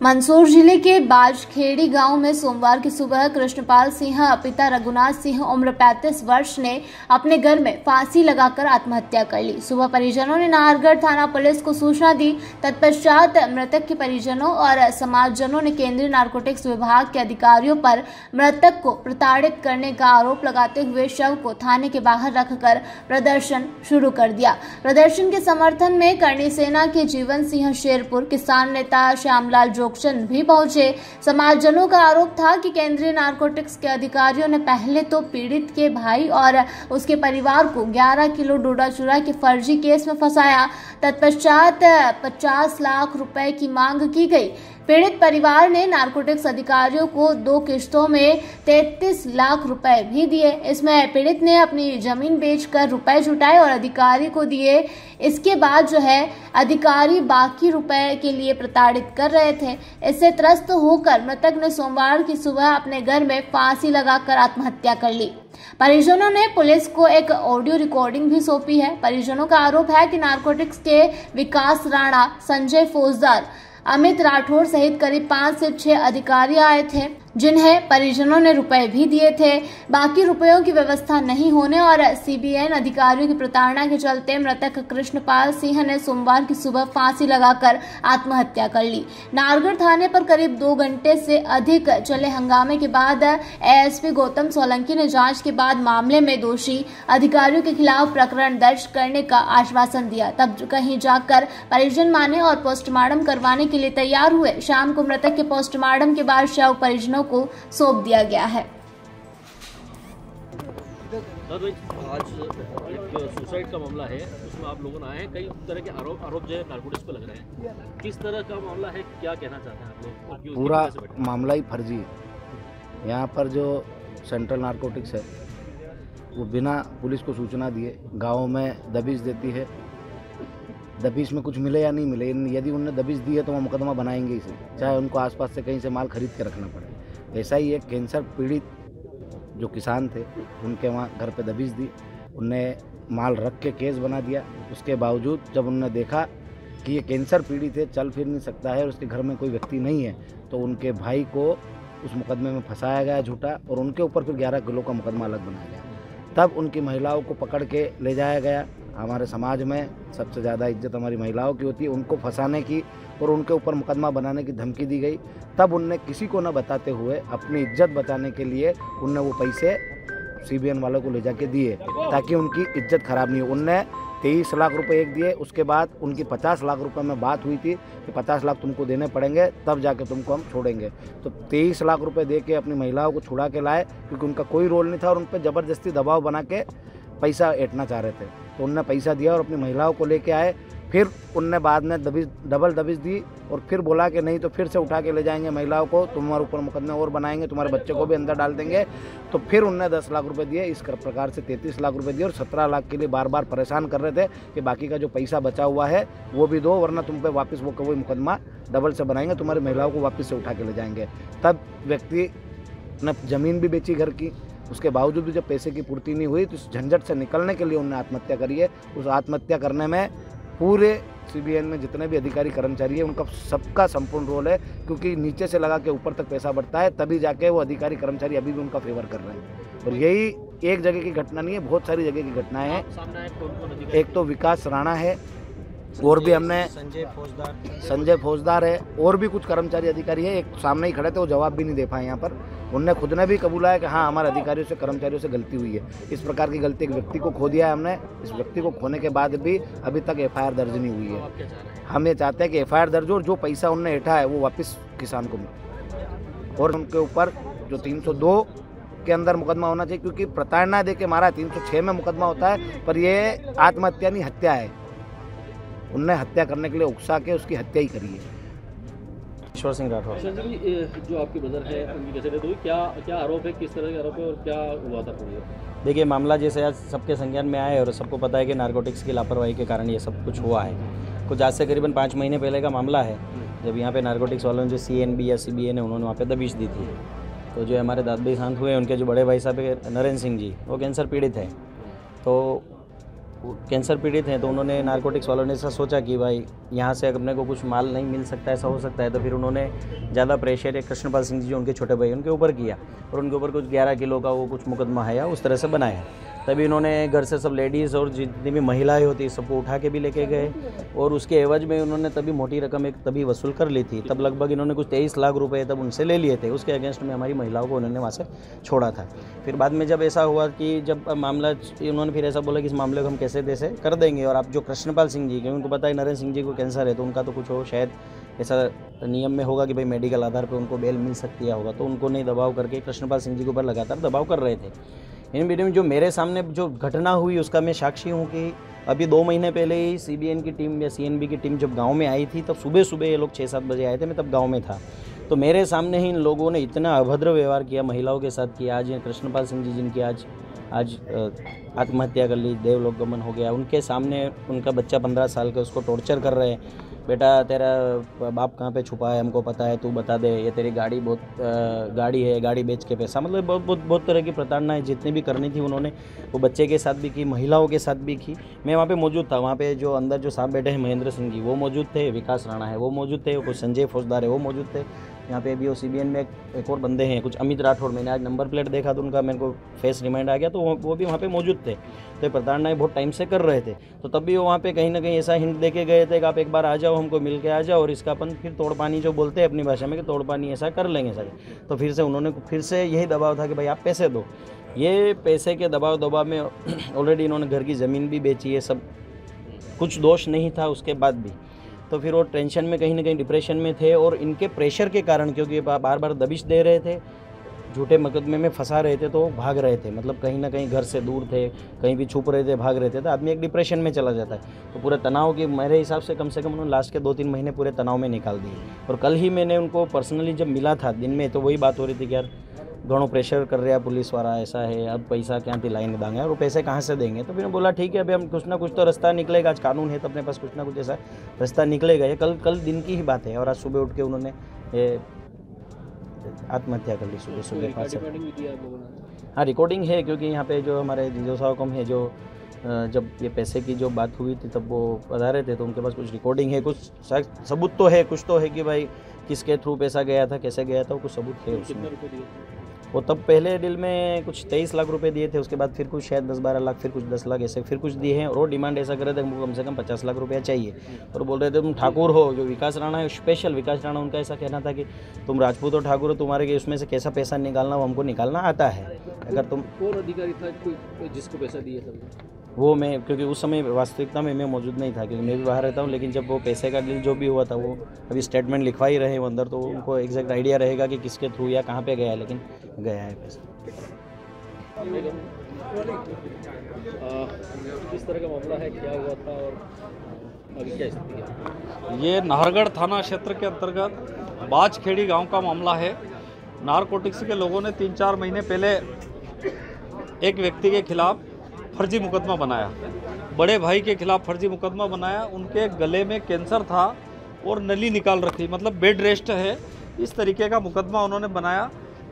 मंदसौर जिले के बाजखेड़ी गांव में सोमवार की सुबह कृष्णपाल सिंह पिता रघुनाथ सिंह उम्र 35 वर्ष ने अपने घर में फांसी लगाकर आत्महत्या कर ली। सुबह परिजनों ने नाहरगढ़ थाना पुलिस को सूचना दी। तत्पश्चात मृतक के परिजनों और समाजजनों ने केंद्रीय नारकोटिक्स विभाग के अधिकारियों पर मृतक को प्रताड़ित करने का आरोप लगाते हुए शव को थाने के बाहर रखकर प्रदर्शन शुरू कर दिया। प्रदर्शन के समर्थन में करणी सेना के जीवन सिंह शेरपुर, किसान नेता श्यामलाल चंद भी पहुंचे। समाजजनों का आरोप था कि केंद्रीय नारकोटिक्स के अधिकारियों ने पहले तो पीड़ित के भाई और उसके परिवार को 11 किलो डोडा चूरा के फर्जी केस में फंसाया। तत्पश्चात 50 लाख रुपए की मांग की गई। पीड़ित परिवार ने नारकोटिक्स अधिकारियों को 2 किश्तों में 33 लाख रुपए भी दिए। इसमें पीड़ित ने अपनी जमीन बेचकर रुपए जुटाए और अधिकारी को दिए। इसके बाद अधिकारी बाकी रुपए के लिए प्रताड़ित कर रहे थे। इससे त्रस्त होकर मृतक ने सोमवार की सुबह अपने घर में फांसी लगाकर आत्महत्या कर ली। परिजनों ने पुलिस को एक ऑडियो रिकॉर्डिंग भी सौंपी है। परिजनों का आरोप है कि नारकोटिक्स के विकास राणा, संजय फौजदार, अमित राठौर सहित करीब 5 से 6 अधिकारी आए थे, जिन्हें परिजनों ने रुपए भी दिए थे। बाकी रुपयों की व्यवस्था नहीं होने और सीबीएन अधिकारियों की प्रताड़ना के चलते मृतक कृष्णपाल सिंह ने सोमवार की सुबह फांसी लगाकर आत्महत्या कर ली। नाहरगढ़ थाने पर करीब 2 घंटे से अधिक चले हंगामे के बाद एएसपी गौतम सोलंकी ने जांच के बाद मामले में दोषी अधिकारियों के खिलाफ प्रकरण दर्ज करने का आश्वासन दिया। तब कहीं जाकर परिजन माने और पोस्टमार्टम करवाने के लिए तैयार हुए। शाम को मृतक के पोस्टमार्टम के बाद शव परिजनों को सौंप दिया गया है। आज एक सुसाइड का मामला है, उसमें आप लोगों ने आए हैं। कई तरह के आरोप जो है नारकोटिक्स पे लग रहे हैं। किस तरह का मामला है, क्या कहना चाहते हैं आप लोग? पूरा मामला ही फर्जी है। यहाँ पर जो सेंट्रल नारकोटिक्स है वो बिना पुलिस को सूचना दिए गाँव में दबिश देती है। दबिश में कुछ मिले या नहीं मिले, यदि उन्होंने दबिश दी है तो वो मुकदमा बनाएंगे इसे, चाहे उनको आसपास से कहीं से माल खरीद के रखना पड़े। ऐसा ही एक कैंसर पीड़ित जो किसान थे उनके वहाँ घर पे दबिश दी, उनने माल रख के केस बना दिया। उसके बावजूद जब उन्होंने देखा कि ये कैंसर पीड़ित है, चल फिर नहीं सकता है और उसके घर में कोई व्यक्ति नहीं है, तो उनके भाई को उस मुकदमे में फंसाया गया झूठा और उनके ऊपर फिर 11 किलो का मुकदमा अलग बनाया गया। तब उनकी महिलाओं को पकड़ के ले जाया गया। हमारे समाज में सबसे ज़्यादा इज्जत हमारी महिलाओं की होती है, उनको फंसाने की और उनके ऊपर मुकदमा बनाने की धमकी दी गई। तब उनने किसी को न बताते हुए अपनी इज्जत बचाने के लिए उनने वो पैसे सीबीएन वालों को ले जाके दिए ताकि उनकी इज्जत खराब नहीं हो। उनने 23 लाख रुपए एक दिए। उसके बाद उनकी 50 लाख रुपए में बात हुई थी कि 50 लाख तुमको देने पड़ेंगे, तब जाके तुमको हम छोड़ेंगे। तो 23 लाख रुपए दे के अपनी महिलाओं को छुड़ा के लाए, क्योंकि उनका कोई रोल नहीं था और उन पर ज़बरदस्ती दबाव बना के पैसा ऐंठना चाह रहे थे। तो उनने पैसा दिया और अपनी महिलाओं को लेके आए। फिर उनने बाद में डबल दबिश दी और फिर बोला कि नहीं तो फिर से उठा के ले जाएंगे महिलाओं को, तुम्हारे ऊपर मुकदमे और बनाएंगे, तुम्हारे बच्चे को भी अंदर डाल देंगे। तो फिर उनने 10 लाख रुपए दिए। इस प्रकार से 33 लाख रुपए दिए और 17 लाख के लिए बार बार परेशान कर रहे थे कि बाकी का जो पैसा बचा हुआ है वो भी दो, वरना तुम पे वापस वो कोई मुकदमा डबल से बनाएंगे, तुम्हारी महिलाओं को वापस से उठा के ले जाएंगे। तब व्यक्ति ने ज़मीन भी बेची घर की। उसके बावजूद भी जब पैसे की पूर्ति नहीं हुई तो इस झंझट से निकलने के लिए उन्होंने आत्महत्या करी है। उस आत्महत्या करने में पूरे सीबीएन में जितने भी अधिकारी कर्मचारी है उनका सबका संपूर्ण रोल है, क्योंकि नीचे से लगा के ऊपर तक पैसा बढ़ता है, तभी जाके वो अधिकारी कर्मचारी अभी भी उनका फेवर कर रहे हैं। और यही एक जगह की घटना नहीं है, बहुत सारी जगह की घटनाएं हैं। एक तो विकास राणा है और भी हमने संजय फौजदार है और भी कुछ कर्मचारी अधिकारी है। एक सामने ही खड़े थे, वो जवाब भी नहीं दे पाए। यहाँ पर उनने खुद ने भी कबूला है कि हाँ हमारे अधिकारियों से कर्मचारियों से गलती हुई है। इस प्रकार की गलती एक व्यक्ति को खो दिया है हमने। इस व्यक्ति को खोने के बाद भी अभी तक एफआईआर दर्ज नहीं हुई है। हम ये चाहते हैं कि एफआईआर दर्ज हो और जो पैसा उनने ऐंठा है वो वापस किसान को मिले और उनके ऊपर जो 302 के अंदर मुकदमा होना चाहिए, क्योंकि प्रताड़ना दे के मारा है। 306 में मुकदमा होता है, पर ये आत्महत्या नहीं हत्या है। उनने हत्या करने के लिए उकसा के उसकी हत्या ही करी है। ईश्वर सिंह राठौर। जो आपके ब्रदर है उनकी कैसे डेथ हुई, क्या आरोप है, किस तरह के आरोप है और क्या हुआ था पूरी? देखिए, मामला जैसे आज सबके संज्ञान में आया है और सबको पता है कि नारकोटिक्स की लापरवाही के कारण ये सब कुछ हुआ है। कुछ आज से करीबन 5 महीने पहले का मामला है, जब यहाँ पे नारकोटिक्स वालों ने जो CNB या CBN है उन्होंने वहाँ पे दबिश दी थी। तो जो हमारे दादा शांत हुए, उनके जो बड़े भाई साहब है नरेंद्र सिंह जी, वो कैंसर पीड़ित है। तो कैंसर पीड़ित हैं, तो उन्होंने नारकोटिक्स वालों ने ऐसा सोचा कि भाई यहाँ से अपने को कुछ माल नहीं मिल सकता, ऐसा हो सकता है, तो फिर उन्होंने ज़्यादा प्रेशर एक कृष्णपाल सिंह जी जो उनके छोटे भाई उनके ऊपर किया और उनके ऊपर कुछ 11 किलो का वो कुछ मुकदमा है या उस तरह से बनाया। तभी इन्होंने घर से सब लेडीज़ और जितनी भी महिलाएं होती सबको उठा के भी लेके गए और उसके एवज में उन्होंने तभी मोटी रकम एक तभी वसूल कर ली थी। तब लगभग इन्होंने कुछ 23 लाख रुपए तब उनसे ले लिए थे। उसके अगेंस्ट में हमारी महिलाओं को उन्होंने वहाँ से छोड़ा था। फिर बाद में जब ऐसा हुआ कि जब मामला उन्होंने फिर ऐसा बोला कि इस मामले को हम कैसे तैसे कर देंगे और आप जो कृष्णपाल सिंह जी, क्योंकि उनको पता है नरेंद्र सिंह जी को कैंसर है, तो उनका तो कुछ हो शायद ऐसा नियम में होगा कि भाई मेडिकल आधार पर उनको बेल मिल सकती है होगा, तो उनको नहीं दबाव करके कृष्णपाल सिंह जी के ऊपर लगातार दबाव कर रहे थे। इन वीडियो में जो मेरे सामने जो घटना हुई उसका मैं साक्षी हूँ कि अभी 2 महीने पहले ही CBN की टीम या CNB की टीम जब गांव में आई थी, तब सुबह सुबह ये लोग 6-7 बजे आए थे, मैं तब गांव में था। तो मेरे सामने ही इन लोगों ने इतना अभद्र व्यवहार किया महिलाओं के साथ कि आज कृष्णपाल सिंह जी जिनकी आज आत्महत्या कर ली, देवलोक गमन हो गया, उनके सामने उनका बच्चा 15 साल का उसको टॉर्चर कर रहे हैं। बेटा तेरा बाप कहाँ पे छुपा है, हमको पता है, तू बता दे, ये तेरी गाड़ी गाड़ी है, गाड़ी बेच के पैसा, मतलब बहुत तरह की प्रताड़नाएं जितनी भी करनी थी उन्होंने वो बच्चे के साथ भी की, महिलाओं के साथ भी की। मैं वहाँ पे मौजूद था। वहाँ पे जो अंदर जो साहब बैठे हैं महेंद्र सिंह जी वो मौजूद थे, विकास राणा है वो मौजूद थे, कुछ संजय फौजदार है वो मौजूद थे। यहाँ पे भी वो CBN में एक और बंदे हैं, कुछ अमित राठौड़, मैंने आज नंबर प्लेट देखा तो उनका मेरे को फेस रिमाइंड आ गया, तो वो भी वहाँ पे मौजूद थे। तो प्रताड़नाएं बहुत टाइम से कर रहे थे, तो तब भी वो वहाँ पे कहीं ना कहीं ऐसा हिंट दे के गए थे कि आप एक बार आ जाओ, हमको मिल के आ जाओ, और इसका अपन फिर तोड़ पानी जो बोलते हैं अपनी भाषा में कि तोड़ पानी ऐसा कर लेंगे सर। तो फिर से उन्होंने फिर से यही दबाव था कि भाई आप पैसे दो। ये पैसे के दबाव में ऑलरेडी इन्होंने घर की ज़मीन भी बेची है, सब कुछ दोष नहीं था उसके बाद भी। तो फिर वो टेंशन में कहीं ना कहीं डिप्रेशन में थे और इनके प्रेशर के कारण, क्योंकि ये बार बार दबिश दे रहे थे, झूठे मुकदमे में फंसा रहे थे, तो भाग रहे थे, मतलब कहीं ना कहीं घर से दूर थे, कहीं भी छुप रहे थे, भाग रहे थे, तो आदमी एक डिप्रेशन में चला जाता है। तो पूरे तनाव की मेरे हिसाब से कम उन्होंने लास्ट के 2-3 महीने पूरे तनाव में निकाल दिए। और कल ही मैंने उनको पर्सनली जब मिला था दिन में, तो वही बात हो रही थी कि यार घणो प्रेशर कर रहा है पुलिस वाला, ऐसा है, अब पैसा क्या लाइन देंगे और वो पैसे कहाँ से देंगे। तो फिर बोला ठीक है, अभी हम कुछ ना कुछ तो रास्ता निकलेगा, आज कानून है तो अपने पास कुछ ना कुछ ऐसा रास्ता निकलेगा। ये कल दिन की ही बात है। और आज सुबह उठ के उन्होंने ये आत्महत्या कर ली सुबह 5 से। हाँ, रिकॉर्डिंग है, क्योंकि यहाँ पे जो हमारे जीजो साहब है, जो जब ये पैसे की जो बात हुई थी तब वो पधारे थे, तो उनके पास कुछ रिकॉर्डिंग है, कुछ सबूत तो है, कुछ तो है कि भाई किसके थ्रू पैसा गया था, कैसे गया था, वो कुछ सबूत है उसमें। वो तब पहले डील में कुछ 23 लाख रुपए दिए थे, उसके बाद फिर कुछ शायद 10-12 लाख, फिर कुछ 10 लाख, ऐसे फिर कुछ दिए हैं। और वो डिमांड ऐसा कर रहे थे हमको कम से कम 50 लाख रुपया चाहिए, और बोल रहे थे तुम ठाकुर हो। जो विकास राणा है, स्पेशल विकास राणा, उनका ऐसा कहना था कि तुम राजपूत हो, ठाकुर हो, तुम्हारे उसमें से कैसा पैसा निकालना वो हमको निकालना आता है। अगर तुम कौन अधिकारी था जिसको पैसा दिए थे? वो मैं, क्योंकि उस समय वास्तविकता में मैं मौजूद नहीं था, क्योंकि मैं भी बाहर रहता हूँ, लेकिन जब वो पैसे का डील जो भी हुआ था वो अभी स्टेटमेंट लिखवा ही रहे हैं वो अंदर, तो उनको एग्जैक्ट आइडिया रहेगा कि किसके थ्रू या कहाँ पे गया है, लेकिन गया है पैसा। किस तरह का मामला है, क्या हुआ था और अभी क्या स्थिति है? ये नाहरगढ़ थाना क्षेत्र के अंतर्गत बाजखेड़ी गांव का मामला है। नारकोटिक्स के लोगों ने 3-4 महीने पहले एक व्यक्ति के खिलाफ फर्जी मुकदमा बनाया, बड़े भाई के खिलाफ फर्जी मुकदमा बनाया। उनके गले में कैंसर था और नली निकाल रखी, मतलब बेड रेस्ट है, इस तरीके का मुकदमा उन्होंने बनाया।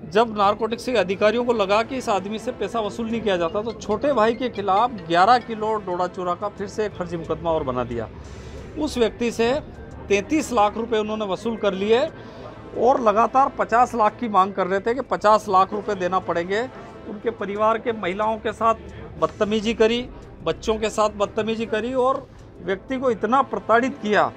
जब नारकोटिक्स के अधिकारियों को लगा कि इस आदमी से पैसा वसूल नहीं किया जाता, तो छोटे भाई के खिलाफ 11 किलो डोडा चूरा का फिर से एक फर्जी मुकदमा और बना दिया। उस व्यक्ति से 33 लाख रुपए उन्होंने वसूल कर लिए और लगातार 50 लाख की मांग कर रहे थे कि 50 लाख रुपए देना पड़ेंगे। उनके परिवार के महिलाओं के साथ बदतमीजी करी, बच्चों के साथ बदतमीजी करी और व्यक्ति को इतना प्रताड़ित किया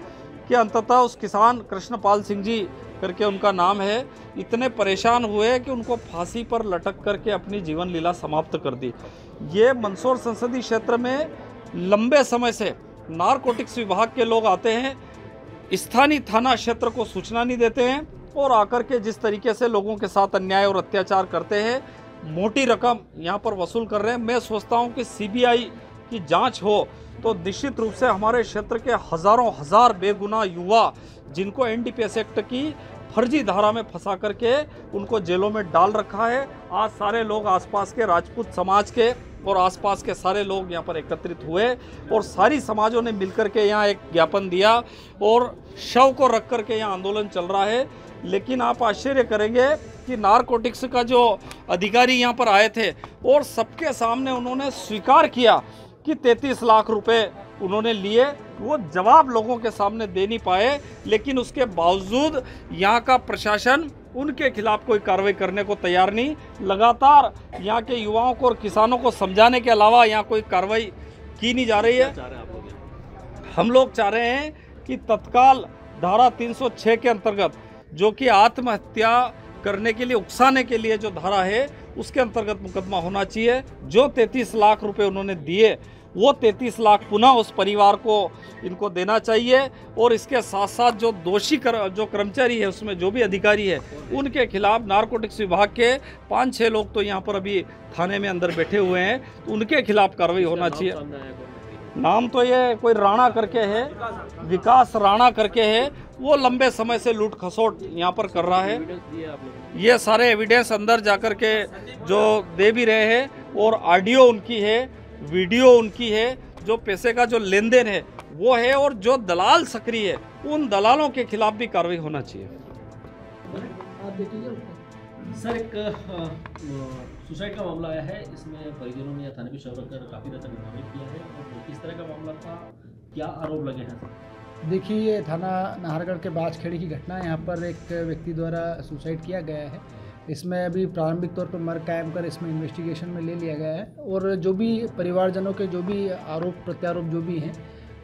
कि अंततः उस किसान कृष्णपाल सिंह जी करके उनका नाम है, इतने परेशान हुए कि उनको फांसी पर लटक करके अपनी जीवन लीला समाप्त कर दी। ये मंदसौर संसदीय क्षेत्र में लंबे समय से नारकोटिक्स विभाग के लोग आते हैं, स्थानीय थाना क्षेत्र को सूचना नहीं देते हैं और आकर के जिस तरीके से लोगों के साथ अन्याय और अत्याचार करते हैं, मोटी रकम यहाँ पर वसूल कर रहे हैं। मैं सोचता हूँ कि CBI की जांच हो तो निश्चित रूप से हमारे क्षेत्र के हजारों हजार बेगुनाह युवा जिनको NDPS एक्ट की फर्जी धारा में फंसा करके उनको जेलों में डाल रखा है, आज सारे लोग आसपास के राजपूत समाज के और आसपास के सारे लोग यहाँ पर एकत्रित हुए और सारी समाजों ने मिलकर के यहाँ एक ज्ञापन दिया और शव को रख करके यहाँ आंदोलन चल रहा है। लेकिन आप आश्चर्य करेंगे कि नारकोटिक्स का जो अधिकारी यहाँ पर आए थे और सबके सामने उन्होंने स्वीकार किया कि 33 लाख रुपए उन्होंने लिए, वो जवाब लोगों के सामने दे नहीं पाए। लेकिन उसके बावजूद यहाँ का प्रशासन उनके खिलाफ कोई कार्रवाई करने को तैयार नहीं। लगातार यहाँ के युवाओं को और किसानों को समझाने के अलावा यहाँ कोई कार्रवाई की नहीं जा रही है। हम लोग चाह रहे हैं कि तत्काल धारा 306 के अंतर्गत, जो कि आत्महत्या करने के लिए उकसाने के लिए जो धारा है, उसके अंतर्गत मुकदमा होना चाहिए। जो 33 लाख रुपए उन्होंने दिए, वो 33 लाख पुनः उस परिवार को इनको देना चाहिए। और इसके साथ साथ जो दोषी जो कर्मचारी है, उसमें जो भी अधिकारी है, उनके खिलाफ नारकोटिक्स विभाग के 5-6 लोग तो यहाँ पर अभी थाने में अंदर बैठे हुए हैं, तो उनके खिलाफ कार्रवाई होना चाहिए। नाम तो ये कोई राणा करके है, विकास राणा करके है। वो लंबे समय से लूट खसोट यहाँ पर कर रहा है। ये सारे एविडेंस अंदर जाकर के जो दे भी रहे हैं, और ऑडियो उनकी है, वीडियो उनकी है, जो पैसे का जो लेन देन है वो है, और जो दलाल सक्रिय है, उन दलालों के खिलाफ भी कार्रवाई होना चाहिए। सर, एक सुसाइड का मामला आया है, इसमें परिजनों ने थाने पे शव रखकर काफ़ी देर तक इंक्वायरी किया है, और किस तरह का मामला था, क्या आरोप लगे हैं सर? देखिए, ये थाना नाहरगढ़ के बाजखेड़ी की घटना है। यहाँ पर एक व्यक्ति द्वारा सुसाइड किया गया है। इसमें अभी प्रारंभिक तौर पर मर्ग कायम कर इसमें इन्वेस्टिगेशन में ले लिया गया है, और जो भी परिवारजनों के जो भी आरोप प्रत्यारोप जो भी हैं,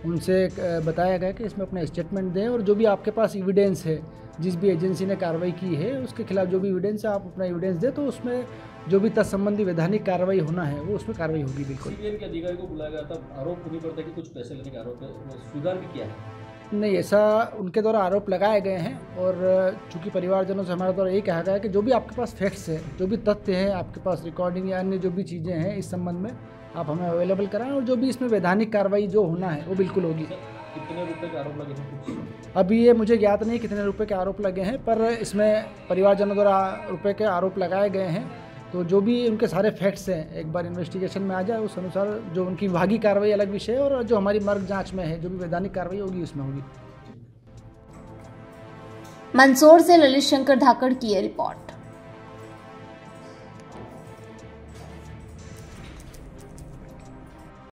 उनसे बताया गया कि इसमें अपना स्टेटमेंट दें, और जो भी आपके पास एविडेंस है, जिस भी एजेंसी ने कार्रवाई की है, उसके खिलाफ जो भी एविडेंस है, आप अपना एविडेंस दें, तो उसमें जो भी तत्संबंधी वैधानिक कार्रवाई होना है वो उसमें कार्रवाई होगी। बिल्कुल। सीबीएन के अधिकारी को बुलाया गया था, आरोप नहीं पड़ता कि कुछ पैसे लेने का आरोप है, वो स्वीकार भी किया है? नहीं, ऐसा उनके द्वारा आरोप लगाए गए हैं, और चूंकि परिवारजनों से हमारे द्वारा यही कहा गया है कि जो भी आपके पास फैक्ट्स है, जो भी तथ्य हैं, आपके पास रिकॉर्डिंग या अन्य जो भी चीज़ें हैं इस संबंध में, आप हमें अवेलेबल कराएं, और जो भी इसमें वैधानिक कार्रवाई जो होना है वो बिल्कुल होगी। कितने रुपए के आरोप लगे हैं? अभी ये मुझे ज्ञात नहीं कितने रुपए के आरोप लगे हैं, पर इसमें परिवारजनों द्वारा रुपए के आरोप लगाए गए हैं। तो जो भी उनके सारे फैक्ट्स हैं, एक बार इन्वेस्टिगेशन में आ जाए, उस अनुसार जो उनकी विभागीय कार्रवाई अलग विषय है, और जो हमारी मर्ग जांच में है, जो भी वैधानिक कार्रवाई होगी उसमें होगी। मंदसौर से ललित शंकर धाकड़ की ये रिपोर्ट।